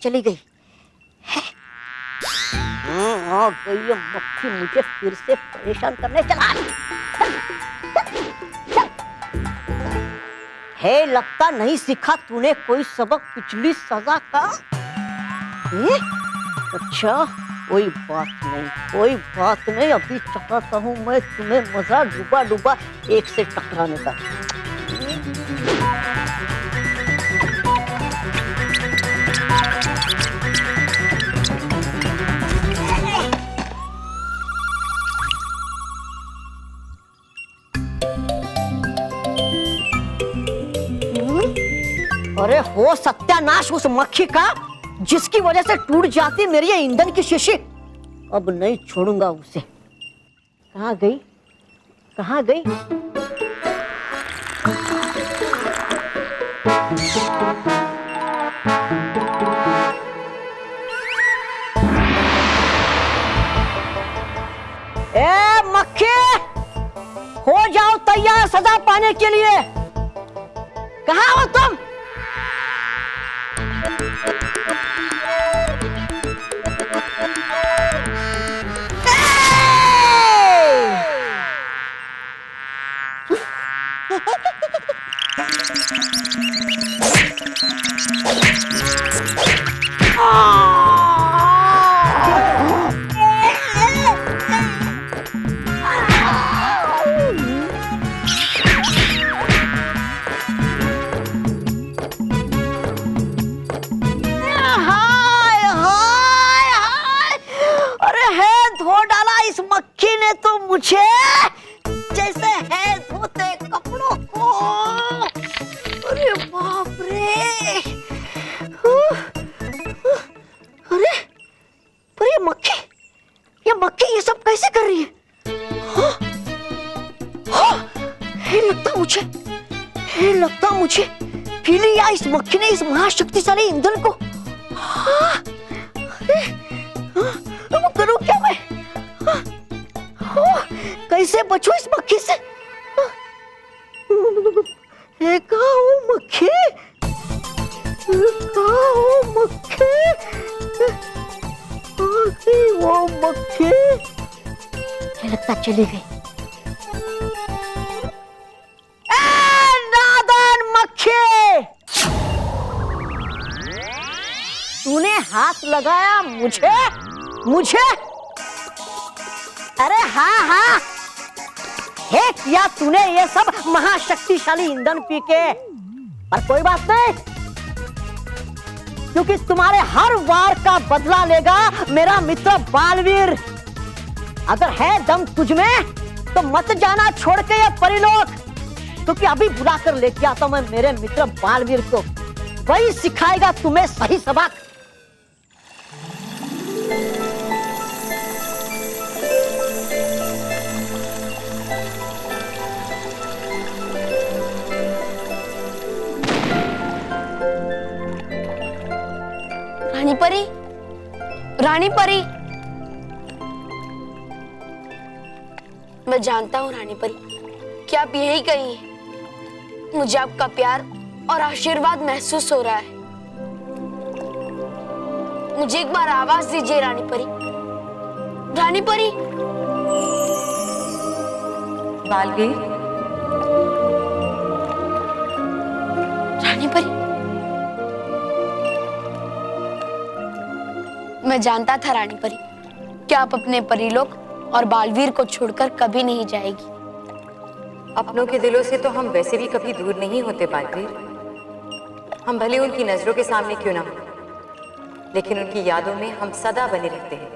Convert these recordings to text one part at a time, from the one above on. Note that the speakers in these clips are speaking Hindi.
चली गई। आ गई ये मक्खी मुझे फिर से परेशान करने चला। है लगता नहीं सीखा तूने कोई सबक पिछली सजा का। अच्छा कोई बात नहीं अभी चकाता हूँ मैं तुम्हें मजा डूबा डूबा एक से टकराने का। अरे हो सत्यानाश उस मक्खी का जिसकी वजह से टूट जाती मेरी ये ईंधन की शीशी। अब नहीं छोड़ूंगा उसे। कहाँ गई? ए मक्खी, हो जाओ तैयार सजा पाने के लिए। कहाँ हो तुम? मुझे जैसे है धोते कपड़ों को। अरे बाप रे। अरे पर ये मक्खी ये सब कैसे कर रही है? लगता मुझे पी लिया इस मक्खी ने इस महाशक्तिशाली ईंधन को। करूं क्या मैं? कैसे बचूं इस मक्खी से? मक्खी वो मक्खी लगता चली गई। नादान मक्खी, तूने हाथ लगाया मुझे? अरे हाँ है किया तूने ये सब महाशक्तिशाली ईंधन पी के। पर कोई बात नहीं, क्योंकि तुम्हारे हर वार का बदला लेगा मेरा मित्र बालवीर। अगर है दम तुझ में तो मत जाना छोड़ के ये परिलोक, क्योंकि अभी बुलाकर लेके आता हूं मैं मेरे मित्र बालवीर को। वही सिखाएगा तुम्हें सही सबक। रानी परी, मैं जानता हूँ रानी परी कि आप यही कहीं हैं। मुझे आपका प्यार और आशीर्वाद महसूस हो रहा है। मुझे एक बार आवाज दीजिए रानी परी। बालवीर। रानी परी, मैं जानता था रानी परी कि आप अपने परीलोक और बालवीर को छोड़कर कभी नहीं जाएगी। अपनों के दिलों से तो हम वैसे भी कभी दूर नहीं होते बालवीर। हम भले उनकी नजरों के सामने क्यों ना हो, लेकिन उनकी यादों में हम सदा बने रहते हैं।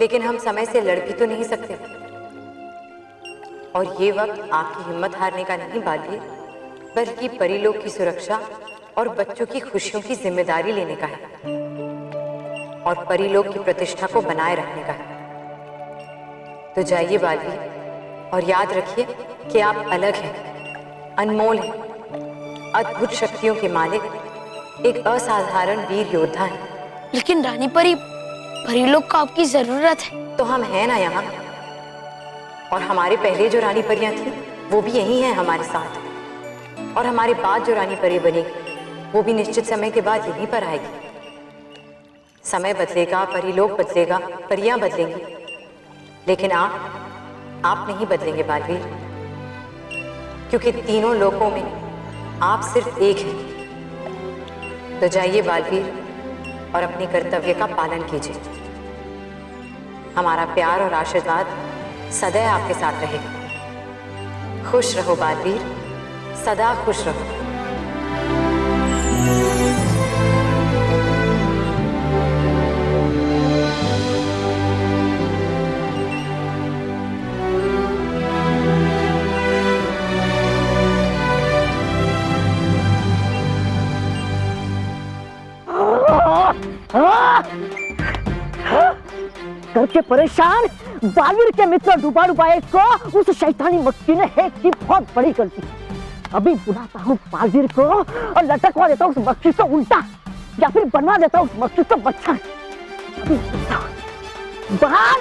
लेकिन हम समय से लड़ भी तो नहीं सकते, और ये वक्त आपकी हिम्मत हारने का नहीं बालवीर, बल्कि परीलोक की सुरक्षा और बच्चों की खुशियों की जिम्मेदारी लेने का है, और परीलोक की प्रतिष्ठा को बनाए रखने का है। तो जाइए बालवीर, और याद रखिए कि आप अलग हैं, अनमोल हैं, अद्भुत शक्तियों के मालिक एक असाधारण वीर योद्धा हैं। लेकिन रानी परी, परी लोग को आपकी जरूरत है। तो हम हैं ना यहाँ, और हमारे पहले जो रानी परियां थी वो भी यही हैं हमारे साथ, और हमारे बाद जो रानी परी बनेगी वो भी निश्चित समय के बाद यहीं पर आएगी। समय बदलेगा, परिलोक बदलेगा, परियां बदलेंगी, लेकिन आप नहीं बदलेंगे बालवीर, क्योंकि तीनों लोकों में आप सिर्फ एक हैं। तो जाइए बालवीर और अपने कर्तव्य का पालन कीजिए। हमारा प्यार और आशीर्वाद सदैव आपके साथ रहेगा। खुश रहो बालवीर, सदा खुश रहो। करके परेशान बालवीर के मित्र डुबा डुबाए को उस शैतानी मक्खी ने हैक की बहुत बड़ी गलती। अभी बुलाता हूँ बालवीर को और लटकवा देता हूँ उस मक्खी को उल्टा, या फिर बनवा देता हूँ उस मक्खी को बच्चा। अभी बाहर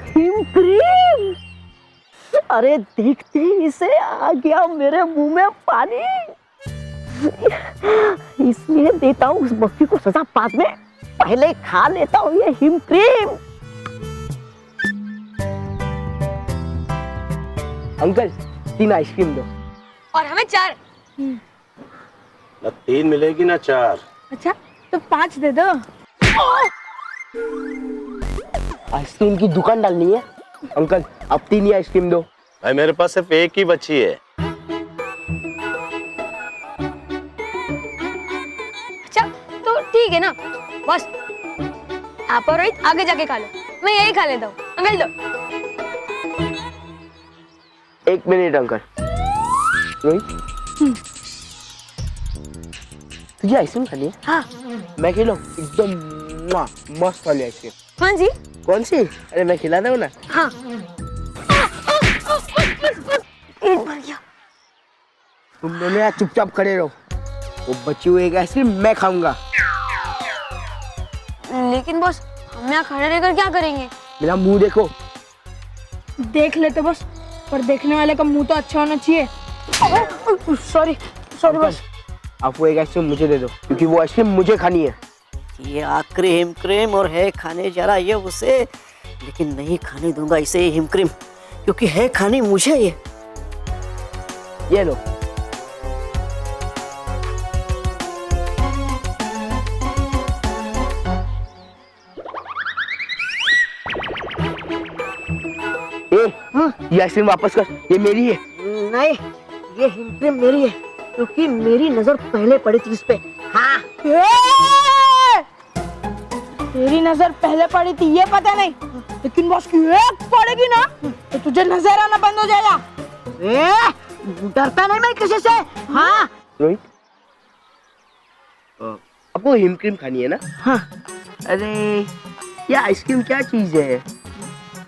हिमक्रीम। अरे देखते ही इसे आ गया मेरे मुंह में पानी। इसलिए देता हूँ उस मक्खी को सजा, बाद में पहले खा लेता हूँ ये हिमक्रीम। अंकल 3 आइसक्रीम दो। और हमें 4। ना 3 मिलेगी ना 4। अच्छा तो 5 दे दो। आइसक्रीम की दुकान डालनी है अंकल, अब 3 ही आइसक्रीम दो। भाई मेरे पास सिर्फ एक ही बची है। अच्छा तो ठीक है ना बस, आप और रोहित आगे जाके खा लो, मैं यही खा लेता हूँ। अंकल दो। 1 मिनट अंकल। रोहित तुझे आइसक्रीम खानी है? हाँ। मैं खिलाऊं? एकदम मस्त वाली आइसक्रीम। हाँ जी। कौन सी? अरे मैं खिला दूं ना। हाँ। तुम दोनों यहाँ चुपचाप खड़े रहो, वो बची हुई एक आइसक्रीम मैं खाऊंगा। लेकिन बॉस हम यहाँ खड़े रहकर क्या करेंगे? मेरा मुंह देखो। देख लेते बस, पर देखने वाले का मुंह तो अच्छा होना चाहिए। Sorry sorry boss. आप वो एक आइसक्रीम मुझे दे दो, क्योंकि वो आइसक्रीम मुझे खानी है। ये आखिरी हिमक्रीम और है खाने जा रहा है उसे, लेकिन नहीं खाने दूंगा इसे हिमक्रीम, क्योंकि है खानी मुझे ये लो। ये आइसक्रीम वापस कर, ये मेरी है। नहीं, ये हिमक्रीम मेरी है, क्योंकि मेरी नजर पहले पड़ी थी इस पे। हाँ। तेरी नजर पहले पड़ी थी ये पता नहीं, लेकिन बॉस की एक पड़ेगी ना तो तुझे नजर आना बंद हो जाएगा। डरता नहीं मैं किसी से। हाँ। रोहित आपको हिमक्रीम खानी है ना? हाँ। अरे ये आइसक्रीम क्या चीज है,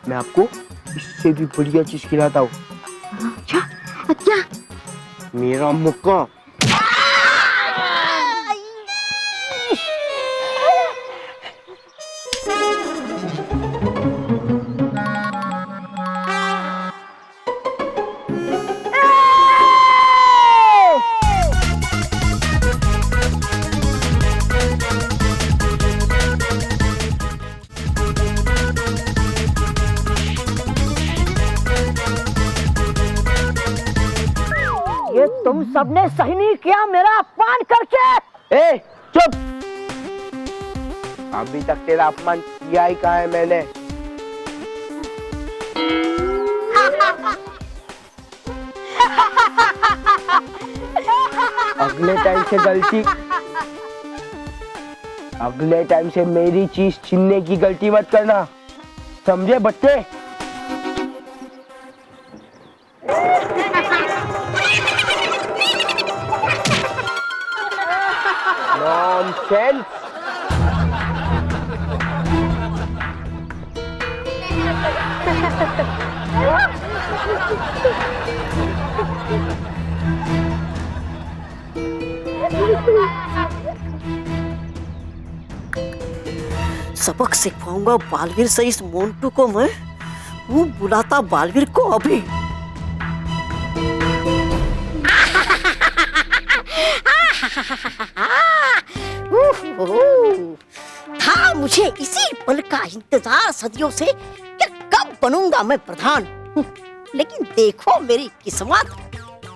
मैं आपको इससे भी बढ़िया चीज खिलाता हूँ। क्या? मेरा मुक्का। ये तुम सबने सही नहीं किया मेरा अपमान करके। ए चुप, अभी तक तेरा अपमान किया ही कहा है मैंने। अगले टाइम से मेरी चीज छीनने की गलती मत करना, समझे बच्चे? नॉनसेंस। सबक सिखाऊंगा बालवीर से इस मोंटू को मैं। वो बुलाता बालवीर को अभी। था मुझे इसी पल का इंतजार सदियों से कि कब बनूंगा मैं प्रधान। लेकिन देखो मेरी किस्मत,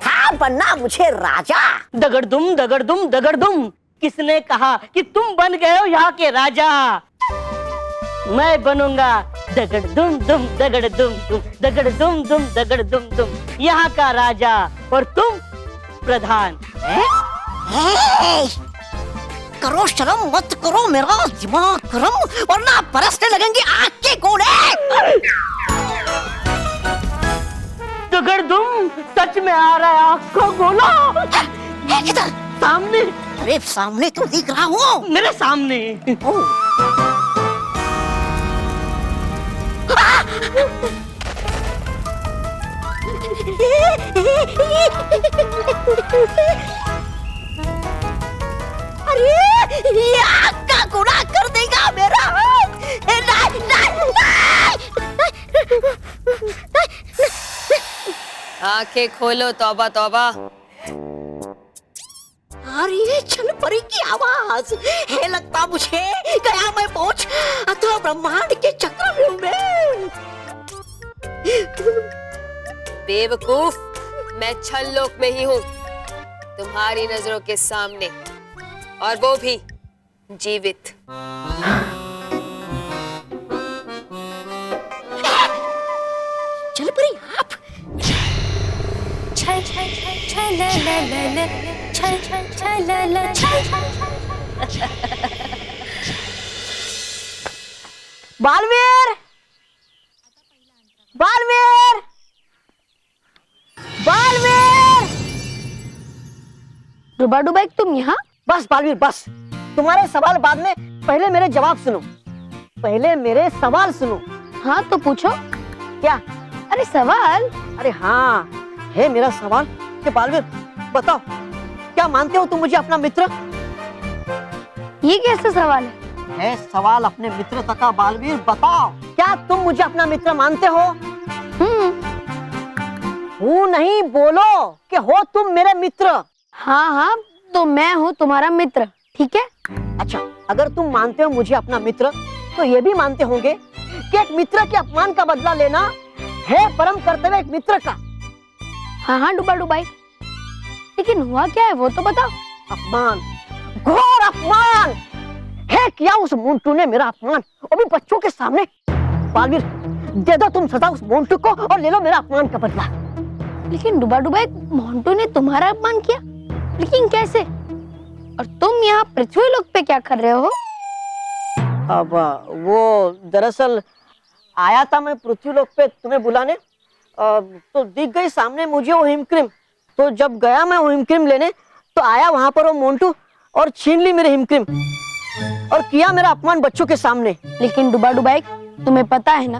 था बनना मुझे राजा। दगड़दुम दगड़दुम दगड़दुम, किसने कहा कि तुम बन गए हो यहाँ के राजा? मैं बनूंगा दगड़दुम दुम दगड़दुम दुम दगड़दुम दुम दगड़दुम दुम, यहाँ का राजा और तुम प्रधान। करो शर्म मत करो मेरा दिमाग गरम, वरना बरसने लगेंगे आग के गोले। दगड़दुम सच में आ रहा है आग का गोला। किधर? सामने। अरे सामने तो दिख रहा हूँ। मेरे सामने। अरे ये आग का गोला कर देगा मेरा हाथ। नहीं, नहीं, नहीं। आंखें खोलो, तौबा तौबा। अरे छल परी की आवाज है, लगता मुझे गया मैं पहुंच अथवा ब्रह्मांड के चक्रव्यूह में। बेवकूफ, मैं छल लोक में ही हूँ, तुम्हारी नजरों के सामने, और वो भी जीवित। चल परी आप। छल छल छल छल ला ला ला ला, छल छल छल ला ला छल। बालवीर, बालवीर, बालवीर। डुबा डुबा तुम यहाँ? बस बालवीर बस, तुम्हारे सवाल बाद में, पहले मेरे जवाब सुनो। पहले मेरे सवाल सुनो। हाँ तो पूछो। क्या? अरे सवाल? अरे हाँ है मेरा सवाल कि बालवीर बताओ, क्या मानते हो तुम मुझे अपना मित्र? ये कैसा सवाल है? सवाल अपने मित्रता का। बालवीर बताओ, क्या तुम मुझे अपना मित्र मानते हो? हूँ नहीं, बोलो कि हो तुम मेरे मित्र। हाँ हाँ, तो मैं हूँ तुम्हारा मित्र, ठीक है? अच्छा, अगर तुम मानते हो मुझे अपना मित्र, तो ये भी मानते होंगे कि एक मित्र के अपमान का बदला लेना है परम कर्तव्य एक मित्र का। हाँ हाँ डुबा डुबाई, लेकिन हुआ क्या है वो तो बताओ। अपमान, घोर अपमान है किया उस मोंटू ने मेरा अपमान, और भी बच्चों के सामने। बालवीर दे दो तुम सजा उस मोंटू को और ले लो मेरा अपमान का बदला। लेकिन डुबा डुबाई, मोंटू ने तुम्हारा अपमान किया, लेकिन कैसे? और तुम यहाँ पृथ्वी लोक पे क्या कर रहे हो? अब वो दरअसल आया था मैं पृथ्वी लोक पे तुम्हें बुलाने, तो दिख गई सामने मुझे वो हिमक्रीम। तो जब गया मैं वो हिमक्रीम लेने, तो आया वहां पर वो मोंटू और छीन ली मेरे हिमक्रीम और किया मेरा अपमान बच्चों के सामने। लेकिन डुबा डुबाई, तुम्हें पता है ना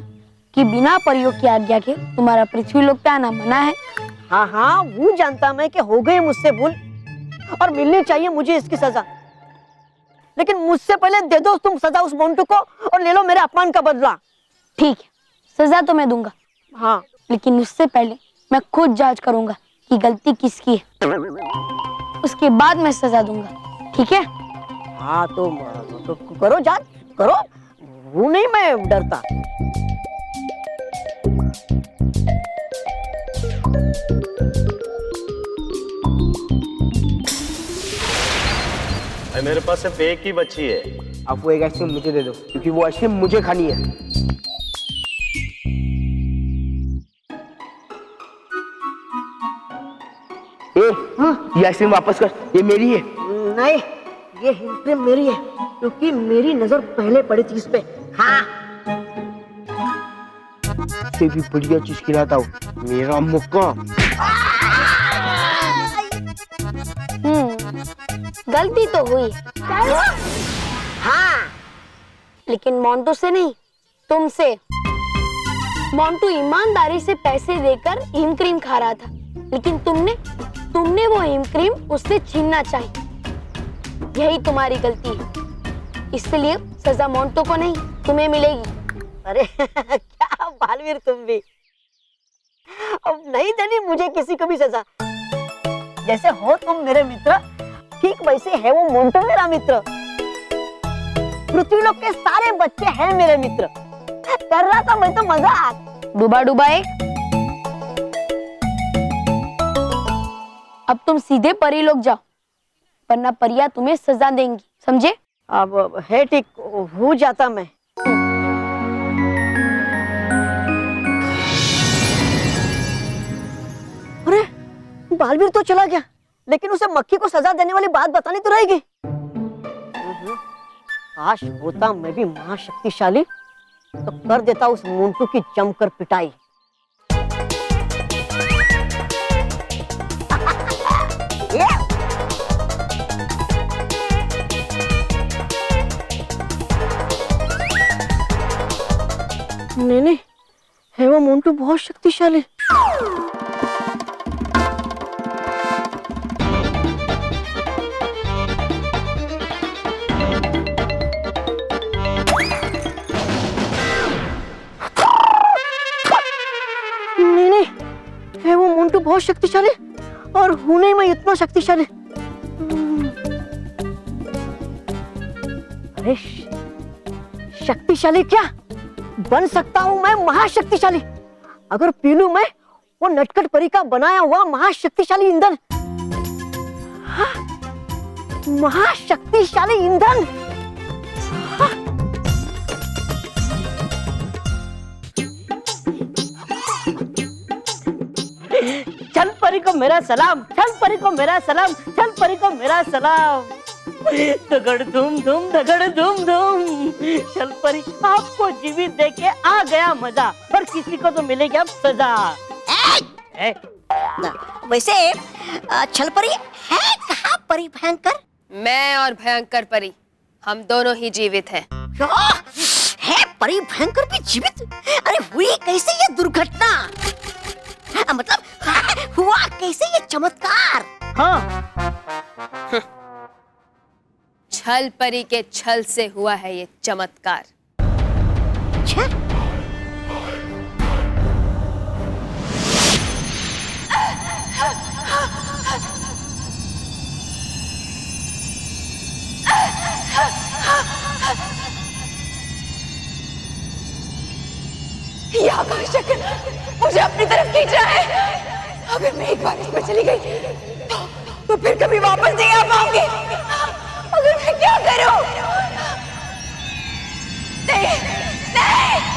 कि बिना परियों की आज्ञा के तुम्हारा पृथ्वी लोक पे आना मना है। हाँ हाँ वो जानता मैं कि हो गई मुझसे भूल और मिलनी चाहिए मुझे इसकी सजा, लेकिन मुझसे पहले दे दो तुम सजा उस मोंटू को और ले लो मेरे अपमान का बदला। ठीक है, सजा तो मैं दूंगा। हाँ, लेकिन उससे पहले मैं खुद जांच करूंगा कि गलती किसकी है, उसके बाद मैं सजा दूंगा, ठीक है? हाँ तो करो जांच करो, वो नहीं मैं डरता। मेरे पास सिर्फ एक ही बची है। आप वो एक आइसक्रीम मुझे दे दो, क्योंकि वो आइसक्रीम मुझे खानी है। ये आइसक्रीम वापस कर, ये मेरी है। नहीं, ये हिमक्रीम मेरी है, क्योंकि मेरी नजर पहले पड़ी थी इस पे। हाँ, से भी बढ़िया चीज खिलाता हूँ, मेरा मौका। गलती तो हुई है। हाँ, लेकिन मोंटू से नहीं, तुमसे। मोंटू ईमानदारी से पैसे देकर हिम क्रीम खा रहा था, लेकिन तुमने वो हिम क्रीम उससे छीनना चाहिए। यही तुम्हारी गलती है, इसलिए सजा मोंटू को नहीं तुम्हें मिलेगी। अरे क्या बालवीर तुम भी, अब नहीं देनी मुझे किसी को भी सजा। जैसे हो तुम मेरे मित्र, ठीक वैसे है वो मोंटू मेरा मित्र। पृथ्वीलोक के सारे बच्चे हैं मेरे मित्र। कर रहा था मैं तो मजाक। डूबा डूबा एक। अब तुम सीधे परी लोग जाओ, वरना परियां तुम्हें सजा देंगी, समझे? अब है ठीक, हो जाता मैं। अरे बालवीर तो चला गया, लेकिन उसे मक्खी को सजा देने वाली बात बतानी तो रहेगी। काश होता मैं भी महाशक्तिशाली, तो कर देता उस मोंटू की जमकर पिटाई। नहीं, है वो मोंटू बहुत शक्तिशाली। नहीं, है वो मोंटू बहुत शक्तिशाली, और हूं नहीं मैं इतना शक्तिशाली। अरे शक्तिशाली क्या, बन सकता हूं मैं महाशक्तिशाली। अगर पी लूं मैं वो नटखट परी का बनाया हुआ महाशक्तिशाली ईंधन। हाँ, महाशक्तिशाली ईंधन। हाँ। चल परी को मेरा सलाम, चल परी को मेरा सलाम, चल परी को मेरा सलाम। दगड़ धूम धूम, दगड़ धूम धूम। चल परी, आपको जीवित देख के आ गया मजा, पर किसी को तो मिलेगी अब सजा। वैसे छल परी है कहाँ परी भयंकर? मैं और भयंकर परी, हम दोनों ही जीवित हैं। है परी भयंकर भी जीवित? अरे हुई कैसे ये दुर्घटना? मतलब हुआ कैसे ये चमत्कार? हाँ, छल परी के छल से हुआ है ये चमत्कार। छल? ये आकाश चक्र मुझे अपनी तरफ खींच रहा है। अगर मैं एक बार इसमें चली गई तो फिर कभी वापस नहीं आ पाऊंगी। अगर मैं क्या करूं? नहीं, नहीं।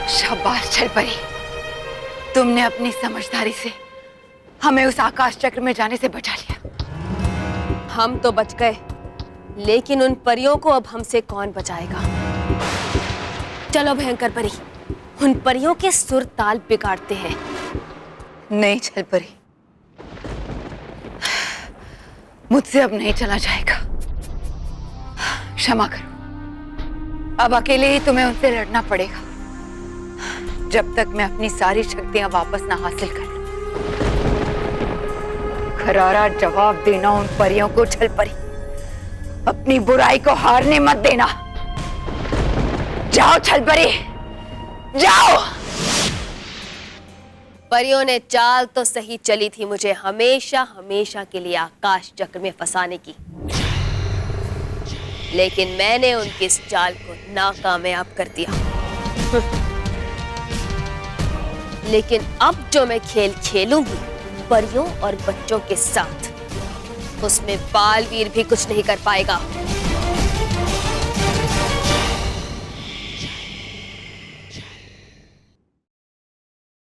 शाबाश छल परी, तुमने अपनी समझदारी से हमें उस आकाश चक्र में जाने से बचा लिया। हम तो बच गए, लेकिन उन परियों को अब हमसे कौन बचाएगा? चलो भयंकर परी, उन परियों के सुर ताल बिगाड़ते हैं। नहीं छल परी, मुझसे अब नहीं चला जाएगा। क्षमा करो, अब अकेले ही तुम्हें उनसे लड़ना पड़ेगा, जब तक मैं अपनी सारी शक्तियां वापस ना हासिल कर लूं। करारा जवाब देना उन परियों को छल परी, अपनी बुराई को हारने मत देना। जाओ छल परी, जाओ। परियों ने चाल तो सही चली थी मुझे हमेशा हमेशा के लिए आकाश चक्र में फंसाने की, लेकिन मैंने उनकी इस चाल को नाकामयाब कर दिया। लेकिन अब जो मैं खेल खेलूंगी परियों और बच्चों के साथ, उसमें बालवीर भी कुछ नहीं कर पाएगा।